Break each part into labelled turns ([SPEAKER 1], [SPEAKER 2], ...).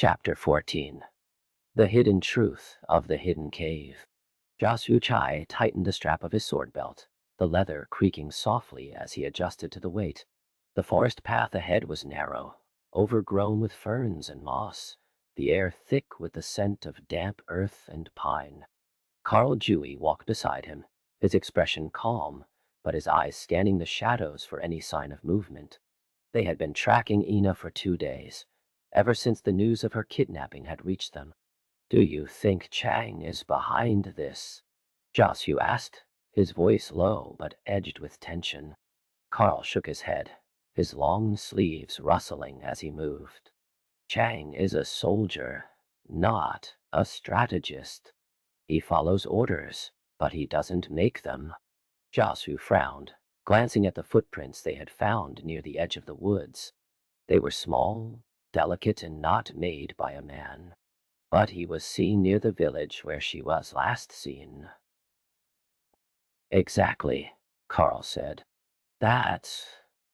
[SPEAKER 1] Chapter 14. The Hidden Truth of the Hidden Cave. Josue Chi tightened the strap of his sword belt, the leather creaking softly as he adjusted to the weight. The forest path ahead was narrow, overgrown with ferns and moss, the air thick with the scent of damp earth and pine. Karl Jui walked beside him, his expression calm, but his eyes scanning the shadows for any sign of movement. They had been tracking Ina for 2 days, ever since the news of her kidnapping had reached them. "Do you think Chang is behind this?" Josue asked, his voice low but edged with tension. Karl shook his head, his long sleeves rustling as he moved. "Chang is a soldier, not a strategist. He follows orders, but he doesn't make them." Josue frowned, glancing at the footprints they had found near the edge of the woods. They were small, delicate, and not made by a man. But he was seen near the village where she was last seen. "Exactly," Karl said. "That's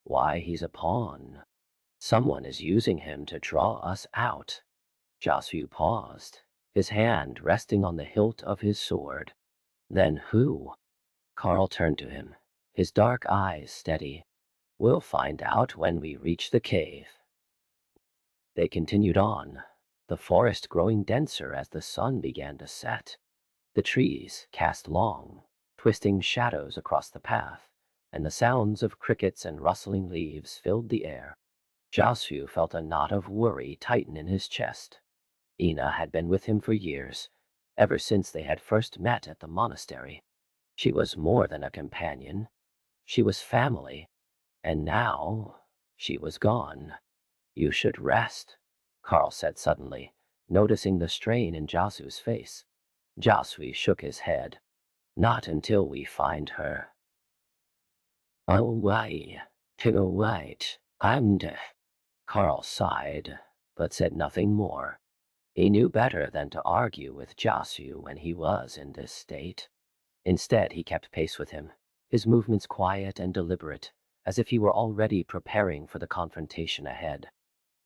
[SPEAKER 1] why he's a pawn. Someone is using him to draw us out." Josue paused, his hand resting on the hilt of his sword. "Then who?" Karl turned to him, his dark eyes steady. "We'll find out when we reach the cave." They continued on, the forest growing denser as the sun began to set. The trees cast long, twisting shadows across the path, and the sounds of crickets and rustling leaves filled the air. Josue felt a knot of worry tighten in his chest. Ina had been with him for years, ever since they had first met at the monastery. She was more than a companion. She was family. And now she was gone. "You should rest," Karl said suddenly, noticing the strain in Josue's face. Josue shook his head. "Not until we find her." "Oh, wait. Wait. I'm deaf." Karl sighed, but said nothing more. He knew better than to argue with Josue when he was in this state. Instead, he kept pace with him, his movements quiet and deliberate, as if he were already preparing for the confrontation ahead.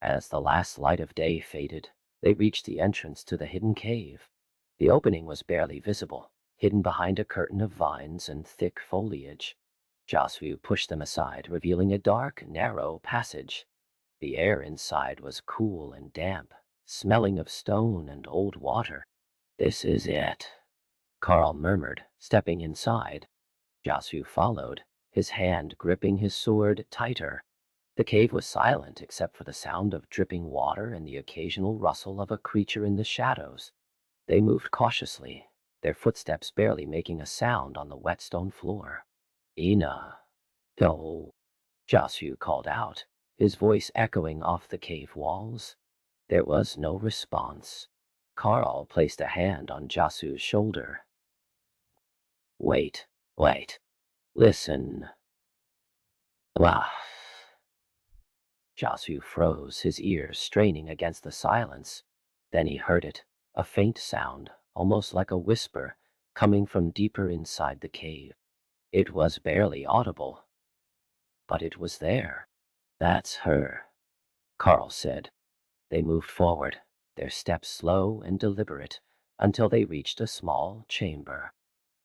[SPEAKER 1] As the last light of day faded, they reached the entrance to the hidden cave. The opening was barely visible, hidden behind a curtain of vines and thick foliage. Josue pushed them aside, revealing a dark, narrow passage. The air inside was cool and damp, smelling of stone and old water. "This is it," Karl murmured, stepping inside. Josue followed, his hand gripping his sword tighter. The cave was silent except for the sound of dripping water and the occasional rustle of a creature in the shadows. They moved cautiously, their footsteps barely making a sound on the wet stone floor. "Ina." "No," Josue called out, his voice echoing off the cave walls. There was no response. Karl placed a hand on Josue's shoulder. Wait. Listen." "Ah." Josue froze, his ears straining against the silence. Then he heard it, a faint sound, almost like a whisper, coming from deeper inside the cave. It was barely audible, but it was there. "That's her," Karl said. They moved forward, their steps slow and deliberate, until they reached a small chamber.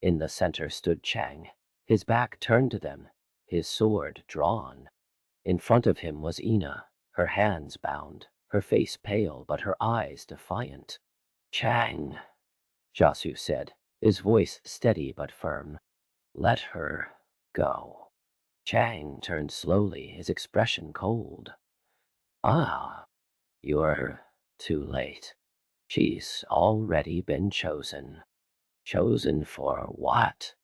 [SPEAKER 1] In the center stood Chang, his back turned to them, his sword drawn. In front of him was Ina, her hands bound, her face pale but her eyes defiant. "Chang," Josue said, his voice steady but firm. "Let her go." Chang turned slowly, his expression cold. "Ah, you're too late. She's already been chosen." "Chosen for what?"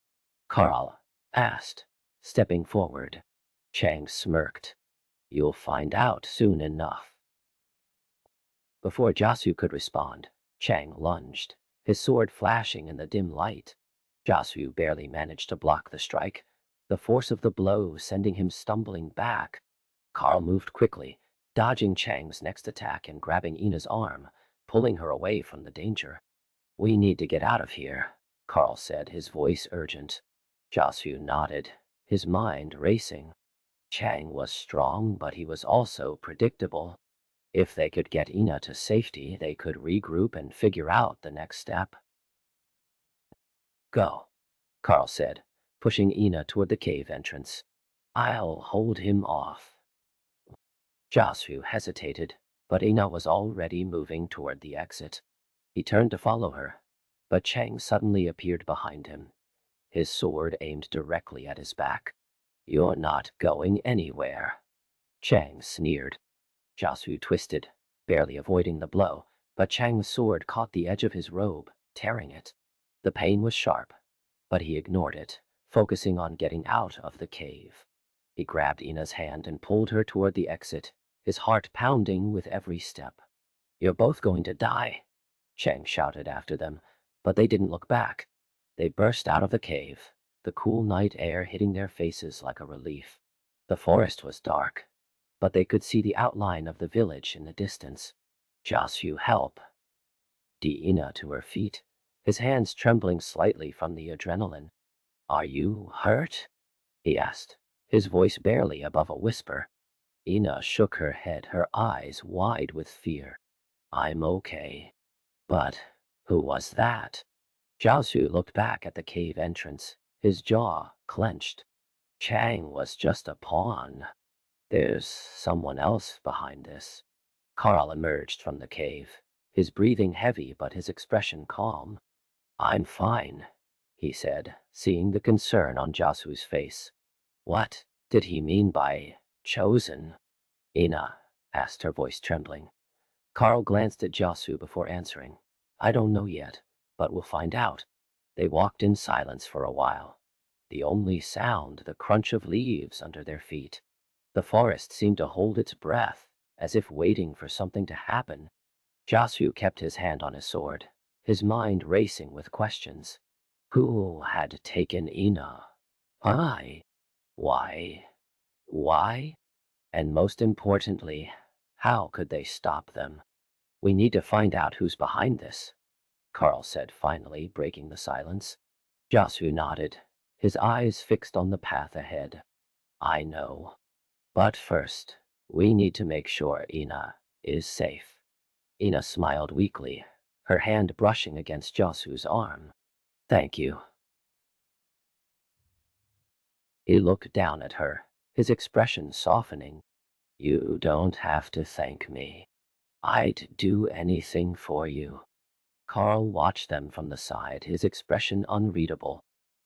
[SPEAKER 1] Karl asked, stepping forward. Chang smirked. "You'll find out soon enough." Before Josue could respond, Chang lunged, his sword flashing in the dim light. Josue barely managed to block the strike, the force of the blow sending him stumbling back. Karl moved quickly, dodging Chang's next attack and grabbing Ina's arm, pulling her away from the danger. "We need to get out of here," Karl said, his voice urgent. Josue nodded, his mind racing. Chang was strong, but he was also predictable. If they could get Ina to safety, they could regroup and figure out the next step. Go, Karl said, pushing Ina toward the cave entrance. I'll hold him off. Josue hesitated, but Ina was already moving toward the exit. He turned to follow her, but Chang suddenly appeared behind him, his sword aimed directly at his back. You're not going anywhere. Chang sneered. Josue twisted, barely avoiding the blow, but Chang's sword caught the edge of his robe, tearing it. The pain was sharp, but he ignored it, focusing on getting out of the cave. He grabbed Ina's hand and pulled her toward the exit, his heart pounding with every step. You're both going to die, Chang shouted after them, but they didn't look back. They burst out of the cave, the cool night air hitting their faces like a relief. The forest was dark, but they could see the outline of the village in the distance. Josue, help! Ina to her feet, his hands trembling slightly from the adrenaline. Are you hurt? He asked, his voice barely above a whisper. Ina shook her head, her eyes wide with fear. I'm okay. But who was that? Josue looked back at the cave entrance, his jaw clenched. Chang was just a pawn. There's someone else behind this. Karl emerged from the cave, his breathing heavy but his expression calm. I'm fine, he said, seeing the concern on Josue's face. What did he mean by chosen? Ina asked, her voice trembling. Karl glanced at Josue before answering. I don't know yet, but we'll find out. They walked in silence for a while, the only sound the crunch of leaves under their feet. The forest seemed to hold its breath, as if waiting for something to happen. Josue kept his hand on his sword, his mind racing with questions. Who had taken Ina? Why? Why? Why? And most importantly, how could they stop them? We need to find out who's behind this, Karl said, finally breaking the silence. Josue nodded, his eyes fixed on the path ahead. I know. But first, we need to make sure Ina is safe. Ina smiled weakly, her hand brushing against Josue's arm. Thank you. He looked down at her, his expression softening. You don't have to thank me. I'd do anything for you. Karl watched them from the side, his expression unreadable.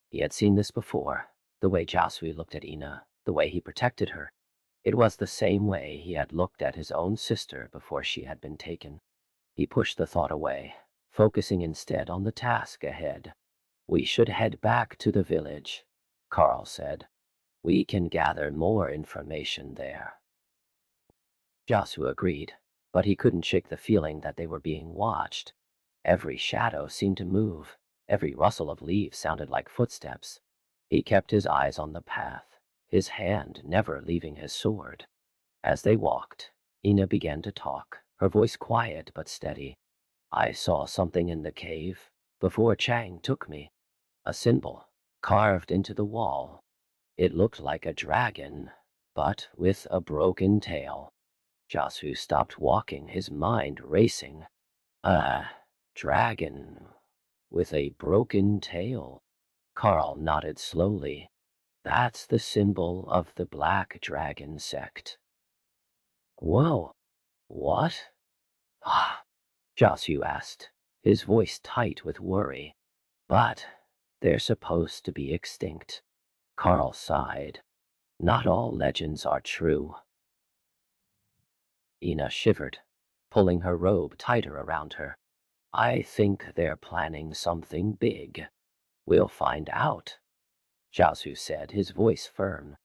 [SPEAKER 1] He had seen this before, the way Josue looked at Ina, the way he protected her. It was the same way he had looked at his own sister before she had been taken. He pushed the thought away, focusing instead on the task ahead. We should head back to the village, Karl said. We can gather more information there. Josue agreed, but he couldn't shake the feeling that they were being watched. Every shadow seemed to move, every rustle of leaves sounded like footsteps. He kept his eyes on the path, his hand never leaving his sword. As they walked, Ina began to talk, her voice quiet but steady. I saw something in the cave before Chang took me. A symbol carved into the wall. It looked like a dragon, but with a broken tail. Josue stopped walking, his mind racing. A dragon with a broken tail. Karl nodded slowly. That's the symbol of the Black Dragon sect. Whoa, what? Ah, Josue asked, his voice tight with worry. But they're supposed to be extinct. Karl sighed. Not all legends are true. Ina shivered, pulling her robe tighter around her. I think they're planning something big. We'll find out, Josue said, his voice firm.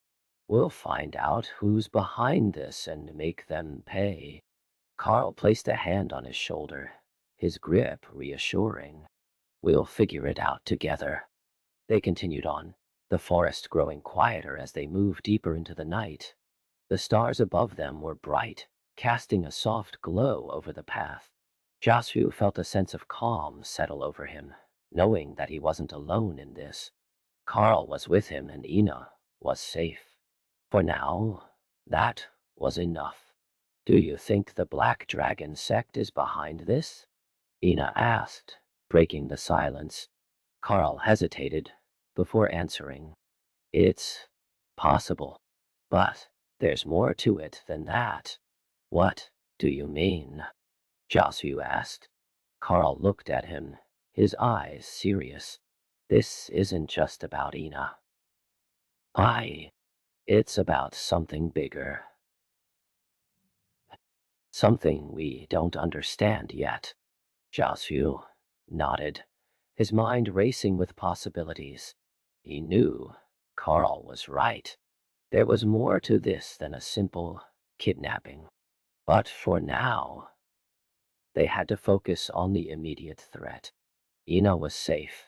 [SPEAKER 1] We'll find out who's behind this and make them pay. Karl placed a hand on his shoulder, his grip reassuring. We'll figure it out together. They continued on, the forest growing quieter as they moved deeper into the night. The stars above them were bright, casting a soft glow over the path. Josue felt a sense of calm settle over him, knowing that he wasn't alone in this. Karl was with him and Ina was safe. For now, that was enough. Do you think the Black Dragon sect is behind this? Ina asked, breaking the silence. Karl hesitated before answering. It's possible, but there's more to it than that. What do you mean? Josue asked. Karl looked at him, his eyes serious. This isn't just about Ina. It's about something bigger. Something we don't understand yet. Josue nodded, his mind racing with possibilities. He knew Karl was right. There was more to this than a simple kidnapping. But for now, they had to focus on the immediate threat. Ina was safe,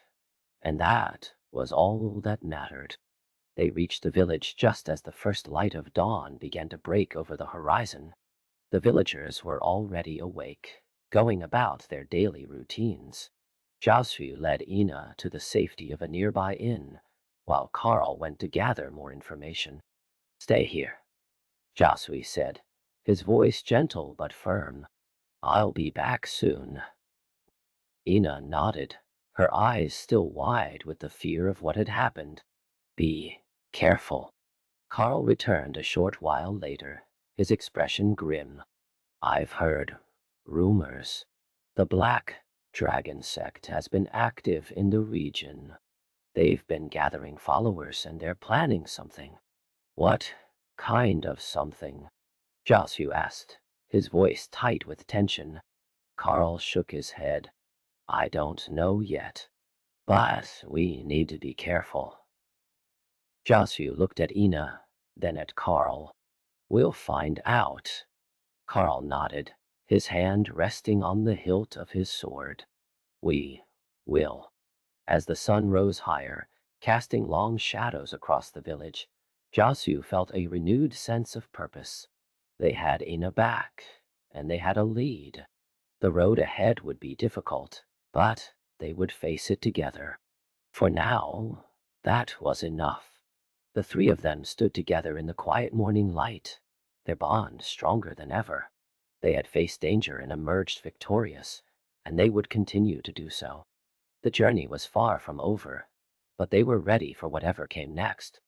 [SPEAKER 1] and that was all that mattered. They reached the village just as the first light of dawn began to break over the horizon. The villagers were already awake, going about their daily routines. Josue led Ina to the safety of a nearby inn, while Karl went to gather more information. Stay here, Josue said, his voice gentle but firm. I'll be back soon. Ina nodded, her eyes still wide with the fear of what had happened. Be careful. Karl returned a short while later, his expression grim. I've heard rumors. The Black Dragon sect has been active in the region. They've been gathering followers and they're planning something. What kind of something? Josue asked, his voice tight with tension. Karl shook his head. I don't know yet, but we need to be careful. Josue looked at Ina, then at Karl. We'll find out. Karl nodded, his hand resting on the hilt of his sword. We will. As the sun rose higher, casting long shadows across the village, Josue felt a renewed sense of purpose. They had Ina back, and they had a lead. The road ahead would be difficult, but they would face it together. For now, that was enough. The three of them stood together in the quiet morning light, their bond stronger than ever. They had faced danger and emerged victorious, and they would continue to do so. The journey was far from over, but they were ready for whatever came next.